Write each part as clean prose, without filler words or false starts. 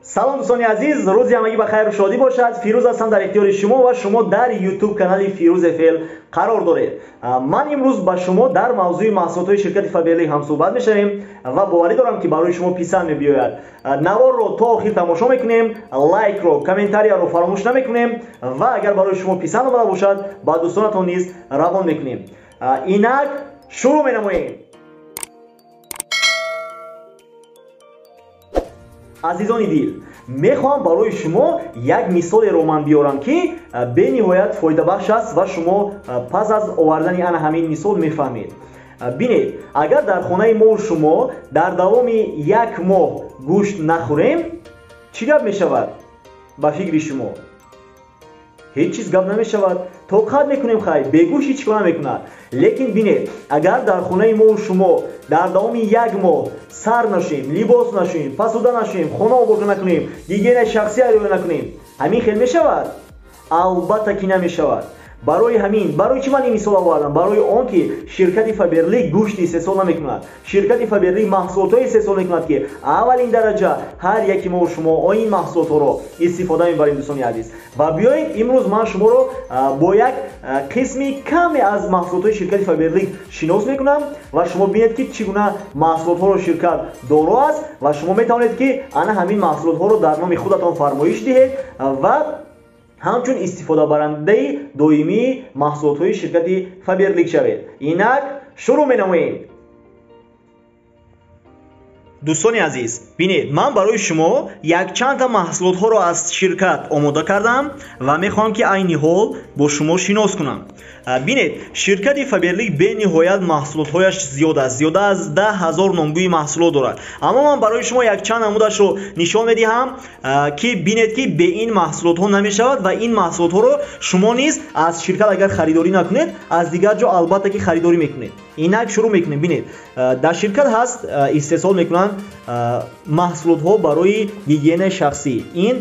سلام دوستان عزیز، روزی همگی بخیر و شادی باشد. فیروز هستم در اختیار شما و شما در یوتیوب کانال فیروز FL قرار دارید. من امروز با شما در موضوع محصولات شرکت فابرلیک هم صحبت می‌شویم و باوری دارم که برای شما پسند می‌بیاید. نوار رو تا آخر تماشا می‌کنیم، لایک رو، کامنتاری رو فراموش نمی‌کنیم و اگر برای شما پسند آمده باشد با دوستانتون نیز روان می‌کنیم. اینک شروع می‌نماییم. عزیزان دل، میخوام برای شما یک مثال رو من بیارم که به نهایت فایده بخش است و شما پس از آوردن همین مثال میفهمید. ببینید، اگر در خانه ما شما در دوام یک ماه گوشت نخوریم چی گپ میشود؟ با فکر شما هیچ چیز گپ نمیشود. توقعات میکنیم خیر بگوش هیچ کار نمیکند. لیکن ببینید، اگر در خانه ما شما در دوام یک ماه سر نشیم، لباس نشیم، پسوده نشیم، خانه آباد نکنیم، گیگین شخصی رو نکنیم، همین خیلی میشود؟ البته که نمیشود. برای چی من این مثال آوردم؟ برای آن که شرکت فابرلیک گوشت 3 سال نمیکند، شرکت فابرلیک محصولات 3 سال میکند که اولین درجه هر یکی ما و شما این محصولات رو استفاده میبریم دوستان عزیز. و بیایید امروز من شما رو با یک قسمی کمی از محصولات شرکت فابرلیک شناس میکنم و شما ببینید که چگونه محصولات ها رو شرکت دارو است و شما میتونید که همین محصولات ها رو در نام خودتان فرمایش دهید و همچون استفاده برنده دائمی محصولات های شرکت فابرلیک شوید. اینک شروع می‌نماییم. دوستان عزیز، ببینید، من برای شما یک چند تا محصولات ها رو از شرکت آماده کردم و میخوام که عین حال با شما شناس کنم. ببینید، شرکت فابرلیک به نهایت محصولات هایش زیاد است، زیاد از 10,000 نامگوی محصولات دارد. اما من برای شما یک چند نمودش رو نشان میدهم که ببینید که به این محصولات ها نمیشود و این محصولات ها رو شما نیز از شرکت اگر خریداری نکنید از دیگر جا البته که خریداری میکنید. اینک شروع میکنیم. ببینید، در شرکت هست استحصال میکنن محصولات ها برای گیگین شخصی. این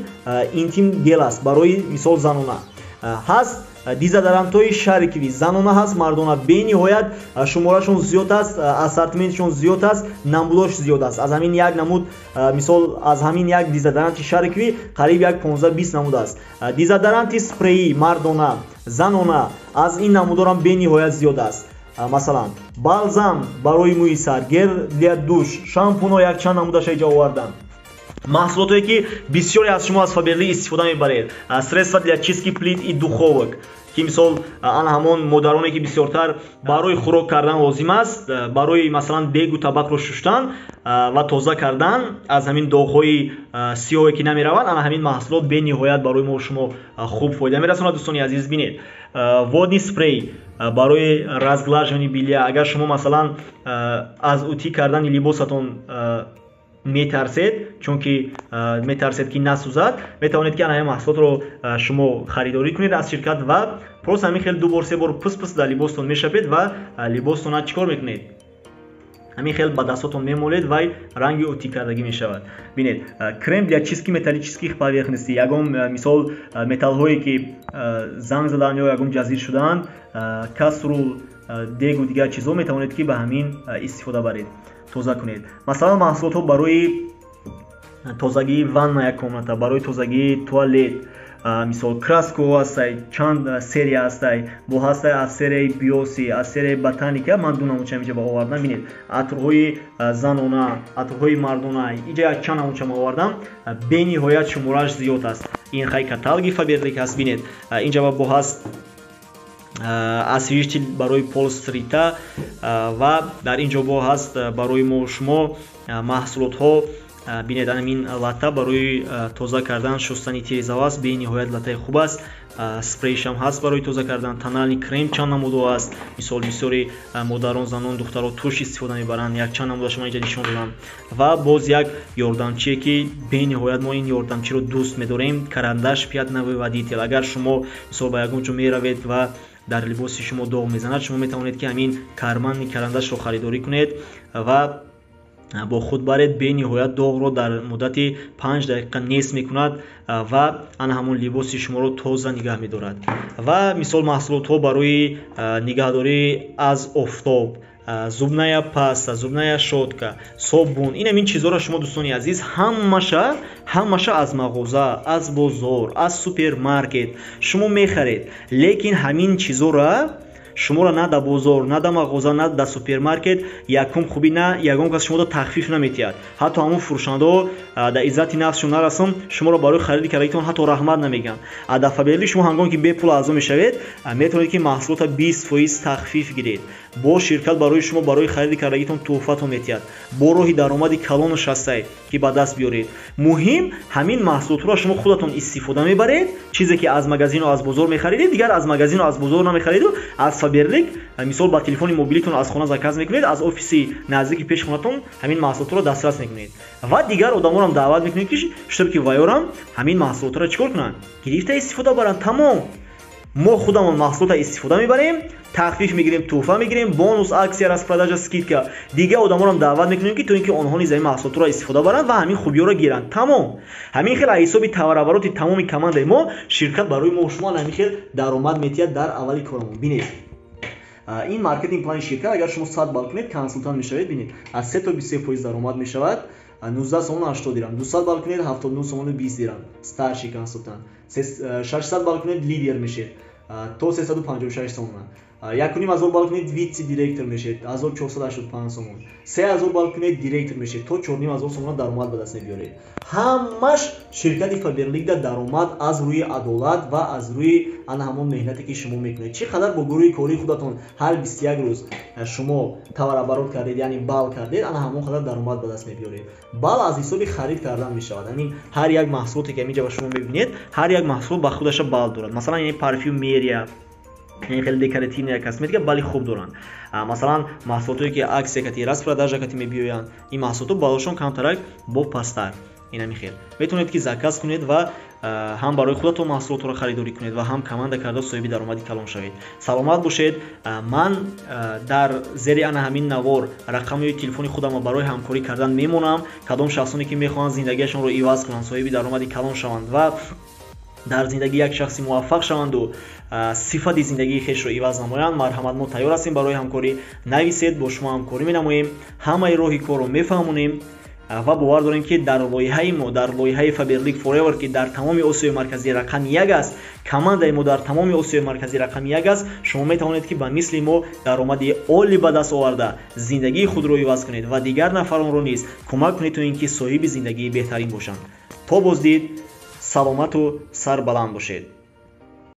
اینتیم گل است، برای مثال زنانه هست، دیزودرانت‌های شرکوی زنانه هست، مردانه. به نهایت شمارهشون زیاد است، اسورتمنتشون زیاد است، نموداش زیاد است. از همین یک نمود مثال از همین یک دیزودرانت شرکوی قریب یک 15-20 نمود است. دیزودرانت اسپری مردانه، زنانه، از این نمودا هم به نهایت زیاد است. مثلا بالزام برای موی سر، گل для دوش، شامپونا یک چند نمودش اینجا آوردم. محصولاتی که بسیاری از شما از فابرلیک استفاده میبرید. средства для чистки плит и духовок که مثال همون مادرانی که بسیارتر برای خوراک کردن لازم است، برای مثلا دیگ و طبق رو شستن و تازه کردن از همین داغ‌های سیاهی که نمیروند، همین محصولات به نهایت برای ما و شما خوب فایده میرساند. دوستان عزیز، ببینید، водный спрей برای разглаживание белья. اگر شما مثلا از اوتی کردن لباستون میترسید، چون که میترسید که نسوزد، میتوانید که همین محصولات رو شما خریداری کنید از شرکت و پس همین خیلی 2-3 بار پس در لباستون میشپید و لباستون چیکار میکنید؟ همین خیلی با دستاتون میمالید و رنگ اوتی کردگی میشود. ببینید، کرم для чистки металлических поверхностей. ягон مثال متال هایی که زنگ زدن یا ягон جزیر شدن، کاسرول، دیگ و دیگر چیزا میتوانید که به همین استفاده برید، تازه کنید. مثلا محصولات ها برای تازگی واننا یک کامنتا، برای تازگی توالت، مثال کراسکو هست، چند سری هست، با هست از سری بیوسی، از سری باتانیکا. من دو نمونه اینجا با آوردم. ببینید، عطرهای زنانه، عطرهای مردانه، اینجا یک چند نمونه آوردم. به نهایت شمارش زیاد است. این خیلی کاتالوگ فابرلیک هست. ببینید، اینجا با هست освежитель برای پولستریتا و در اینجا با هست برای ما شما محصولات ها. ببینید، این لاتا برای تازه کردن شستن تیرزا است، به نهایت لاتا خوب است. سپریش هم هست برای تازه کردن. تنالنی کرم چند نموده است، مثال بسیاری مادران، زنان، دخترها توش استفاده میبرند. یک چند نموده شما اینجا نشون دادم. و باز یک یاردمچی که به نهایت ما این یاردمچی رو دوست می‌داریم، карандаш 5 нововводитель. اگر شما مثال با یگون چون میروید و در لباس شما داغ میزند، شما میتوانید که همین کارمند карандаш رو خریداری کنید و با خود برید. به نهایت داغ رو در مدت 5 دقیقه نیست میکند و همون لباس شما رو تازه نگه میدارد. و مثال محصولات ها برای نگهداری از آفتاب، зубная паста, зубная щетка, собун. Ин чизоро шумо дӯстони азиз ҳамаша аз мағоза, аз бозор, аз супермаркет шумо мехаред, лекин ҳамин чизоро шуморо на да бозор, на да мағоза, на да супермаркет якум хуби на ягон кас шуморо тахфиф наметиҳад. ҳатто ҳамон фурӯшандо да иззати нафсшон нарасм шуморо барои хариди кардаитон ҳатто раҳмат намегӯянд. Дафаберли шумо ҳангоме ки бепул аъзо мешавед метавонед ки маҳсулота 20% тахфиф гиред. бо ширкат барои шумо барои хариди кардагитон туҳфатон метиҳад. бо роҳи даромади калону шастае ки ба даст биёред. муҳим ҳамин маҳсулотро шумо худатон истифода мебаред. чизе ки аз магазину аз бозор мехаридед дигар аз магазину аз бозор намехариду аз фаберлик мисол ба телефони мобилитон аз хона заказ мекунед, аз офиси наздики пеш хонатон ҳамин маҳсулотро дастрас мекунед ва дигар одамонам даъват мекунед ки чтоб ки вайёрам ҳамин маҳсулотро чикор кунанд, гирифта истифода баранд. тамом мо худамон маҳсулота истифода мебарем, тахфиф мегирем, туҳфа мегирем, бонус, аксия, распродажа, скидка. Дига одамонам даъват мекунем ки то ин ки онҳо низ ҳамин маҳсулотро истифода баранд ва ҳамин хубиёро гиранд. тамом ҳамин хел ҳисоби таваробароти тамоми командаи мо ширкат барои мо шумо ҳамин хел даромад метиҳад дар аввали корамон. бинед ин маркетинг плани ширкат агар шумо 100 балл кунед консултант мешавед. бинед аз 3 то 23% даромад мешавад. 19 сомон 80 дирам, 200 балл кунед 79 сомон 20 дирам старший консультант, 600 балл кунед лидер мешед то 356 сомон, 1500 балл кунед вице директор мешед 1485 сомон, 3000 балл кунед директор мешед то 4500 сомон даромад ба даст мебиёред. ҳамаш ширкати Фаберлик да даромад аз рӯи адолат ва аз рӯи ана ҳамон меҳнате ки шумо мекунед. чӣ қадар бо гурӯҳи кории худатон ҳар 21 рӯз шумо таваробарот кардед, яъне балл кардед, ана ҳамон қадар даромад ба даст мебиёред. балл аз ҳисоби харид кардан мешавад. яъне ҳар як маҳсулоте ки аминҷа ба шумо мебинед, ҳар як маҳсулот ба худаша балл дорад. масалан яъне парфюмерия, хеле декоративная косметика балли хуб доранд. масалан маҳсулоте ки аксия кати распродажа кати мебиёянд, ин маҳсулотҳо баллошон камтарак бо пастар. инами хел метавонед ки заказ кунед ва ҳам барои худатон маҳсулотро харидорӣ кунед ва ҳам команда карда соҳиби даромади калон шавед. саломат бошед. ман дар зери ана ҳамин навор рақамҳои телефони худамро барои ҳамкорӣ кардан мемонам. кадом шахсоне ки мехоҳанд зиндагиашонро иваз кунанд, соҳиби даромади калон шаванд ва дар зиндагӣ як шахси муваффақ шаванду сифати зиндагии хешро иваз намоянд, марҳамат, мо тайёр ҳастем барои ҳамкорӣ. нависед, бо шумо ҳамкорӣ менамоем, ҳамаи роҳи корро мефаҳмонем ва бовар дорем ки дар лоиҳаи мо, дар лоиҳаи Фаберлик Forever ки дар тамоми Осиёи марказӣ рақами 1 аст, командаи мо дар тамоми Осиёи марказӣ рақами 1 аст. шумо метавонед ки ба мисли мо даромади оли ба даст оварда зиндагии худро иваз кунед ва дигар нафаронро низ кӯмак кунед то ин ки соҳиби зиндагии беҳтарин бошанд. то боздид, саломату сарбаланд бошед.